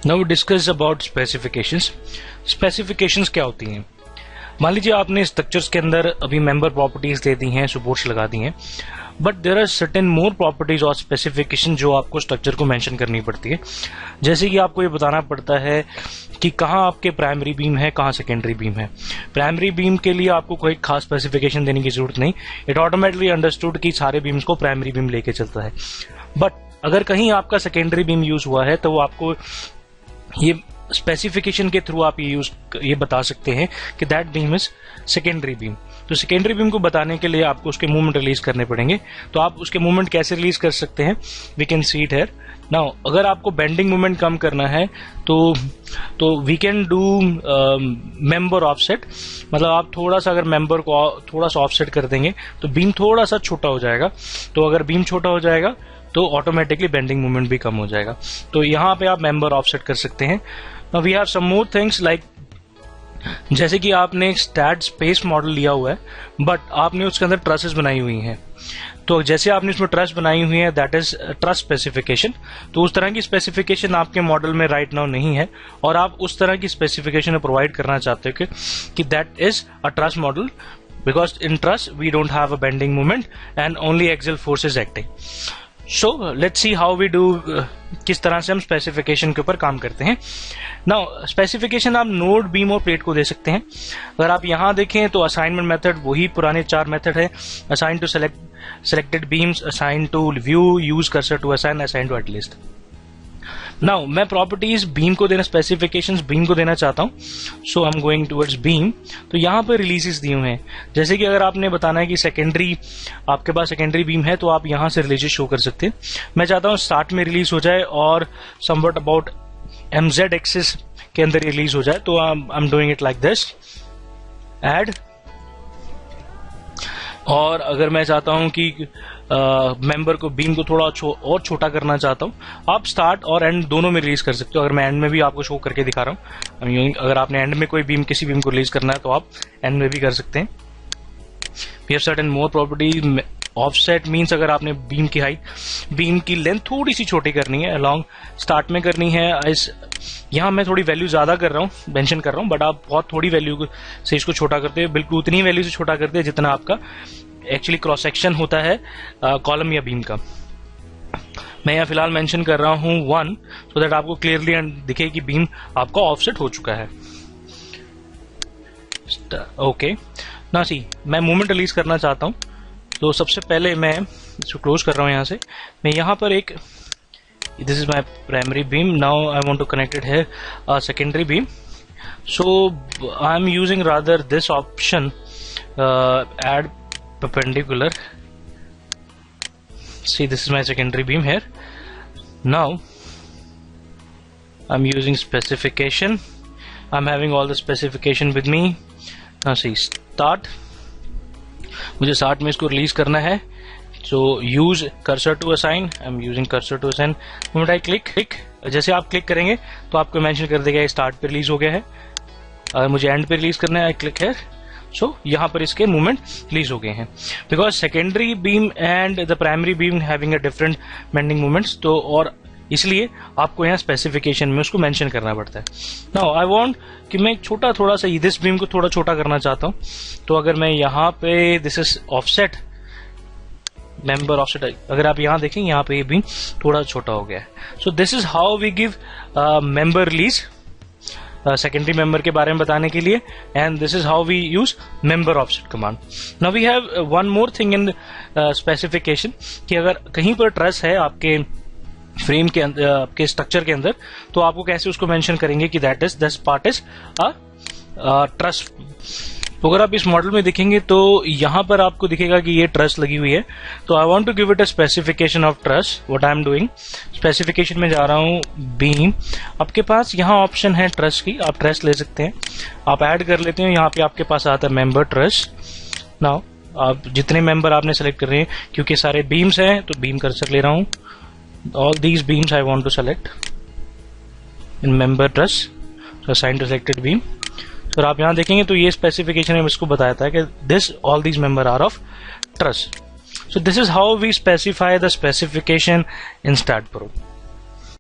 Now discuss about specifications. Specifications क्या होती हैं? मान लीजिए आपने स्ट्रक्चर्स के अंदर अभी मेंबर प्रॉपर्टीज दे दी हैं, सपोर्ट्स लगा दी हैं, but there are certain more properties और स्पेसिफिकेशन जो आपको स्ट्रक्चर को मेंशन करनी पड़ती है। जैसे कि आपको ये बताना पड़ता है कि कहाँ आपके प्राइमरी बीम है, कहाँ सेकेंडरी बीम है। प्राइमरी बीम के लिए आपको कोई खास स्पेसिफिकेशन देने की जरूरत नहीं, इट ऑटोमेटिकली अंडरस्टूड कि सारे बीम्स को प्राइमरी बीम लेके चलता है। बट अगर कहीं आपका सेकेंडरी बीम यूज हुआ है तो वो आपको ये स्पेसिफिकेशन के थ्रू आप ये बता सकते हैं कि that beam is secondary beam. तो सेकेंडरी बीम को बताने के लिए आपको उसके मूवमेंट रिलीज करने पड़ेंगे। तो आप उसके मूवमेंट कैसे रिलीज कर सकते हैं? We can see it here now. अगर आपको बेंडिंग मूवमेंट कम करना है तो we can do member offset. मतलब आप थोड़ा सा अगर मेंबर को थोड़ा सा ऑफसेट कर देंगे तो बीम थोड़ा सा छोटा हो जाएगा। तो अगर बीम छोटा हो जाएगा तो ऑटोमेटिकली बेंडिंग मूवमेंट भी कम हो जाएगा। तो यहाँ पे आप मेंबर ऑफसेट कर सकते हैं। Now we have some more things like, जैसे कि आपने एक स्टैट स्पेस मॉडल लिया हुआ है बट आपने उसके अंदर ट्रसेस बनाई हुई हैं। तो जैसे आपने उसमें ट्रस बनाई हुई है दैट इज ट्रस स्पेसिफिकेशन। तो उस तरह की स्पेसिफिकेशन आपके मॉडल में राइट नाउ नहीं है और आप उस तरह की स्पेसिफिकेशन प्रोवाइड करना चाहते हो कि that is a truss model, because in truss we don't have a bending movement and only axial forces acting. So let's see how we do, किस तरह से हम स्पेसिफिकेशन के ऊपर काम करते हैं। नाउ स्पेसिफिकेशन आप नोड, बीम और प्लेट को दे सकते हैं। अगर आप यहां देखें तो असाइनमेंट मेथड वही पुराने 4 मेथड है। Assign to selected beams, assign to view, use cursor to assign, assign to at list। Now मैं प्रॉपर्टीज बीम को देना, स्पेसिफिकेशंस बीम को देना चाहता हूं। So I am going towards beam. तो यहां पर रिलीजेस दिए हुए हैं। जैसे कि अगर आपने बताना है कि सेकेंडरी, आपके पास सेकेंडरी बीम है तो आप यहां से रिलीजेस शो कर सकते हैं। मैं चाहता हूं स्टार्ट में रिलीज हो जाए और समवट अबाउट MZ एक्सिस के अंदर रिलीज हो जाए। तो I am doing it like this, add. और अगर मैं चाहता हूं कि मेंबर को, बीम को थोड़ा और छोटा करना चाहता हूं, आप स्टार्ट और एंड दोनों में रिलीज कर सकते हो। अगर मैं एंड में भी आपको शो करके दिखा रहा हूं, अगर आपने एंड में कोई बीम, किसी बीम को रिलीज करना है तो आप एंड में भी कर सकते हैं। We have certain more property. Offset means अगर आपने बीम की हाइट, बीम की लेंथ थोड़ी सी छोटी करनी है, अलोंग स्टार्ट में करनी है। यहां मैं थोड़ी वैल्यू ज्यादा कर रहा हूं, मेंशन कर रहा हूं, बट आप बहुत थोड़ी वैल्यू से इसको छोटा करते हैं, बिल्कुल उतनी ही वैल्यू से छोटा करते हैं जितना आपका एक्चुअली क्रॉस सेक्शन होता है कॉलम या बीम का। मैं यहाँ फिलहाल मेंशन कर रहा हूं 1, सो दैट आपको क्लियरली दिखे कि बीम आपका ऑफसेट हो चुका है। ओके, ना सी मैं मूवमेंट रिलीज करना चाहता हूं। तो सबसे पहले मैं इसको क्लोज कर रहा हूं। यहां से मैं यहां पर एक, this is my primary beam, now I want to connect it here secondary beam. So I am using rather this option, add perpendicular. See, this is my secondary beam here. Now I'm using specification. I'm having all the specification with me. Now see, start. मुझे start में इसको release करना है। So use cursor to assign. I'm using cursor to assign. Moment I click, जैसे आप click करेंगे तो आपको मेंशन कर देगा स्टार्ट पे रिलीज हो गया है। अगर मुझे एंड पे रिलीज करना है, आई क्लिक है। सो यहां पर इसके मूवमेंट रिलीज हो गए हैं, because secondary beam and the primary beam having a different bending movements. तो और इसलिए आपको यहाँ स्पेसिफिकेशन में उसको मेंशन करना पड़ता है। नाउ आई वांट कि मैं छोटा, थोड़ा सा दिस बीम को थोड़ा छोटा करना चाहता हूं। तो अगर मैं यहाँ पे, this is offset, member offset, अगर आप यहाँ देखें यहाँ पे ये बीम थोड़ा छोटा हो गया है। So this is how we give member release, secondary member के बारे में बताने के लिए, and this is how we use member offset command. Now we have one more thing in specification कि अगर कहीं पर ट्रस है आपके फ्रेम के अंदर, आपके स्ट्रक्चर के अंदर, तो आपको कैसे उसको मेंशन करेंगे कि that is, this part is a truss. तो अगर आप इस मॉडल में देखेंगे तो यहां पर आपको दिखेगा कि ये ट्रस लगी हुई है। तो I want to give it a specification of truss. What I am doing, specification में जा रहा हूं, बीम, आपके पास यहां ऑप्शन है ट्रस की, आप ट्रस ले सकते हैं, आप ऐड कर लेते हैं। यहाँ पे आपके पास आता है मेंबर ट्रस। नाउ आप जितने मेंबर आपने सेलेक्ट कर रहे हैं, क्योंकि सारे बीम्स हैं तो बीम कर्सर ले रहा हूं। All these beams I want to select in member truss, assign to selected beam. तो आप यहां देखेंगे तो ये स्पेसिफिकेशन में इसको बताया था कि this, all these member are of truss. So this is how we specify the specification in StatPro.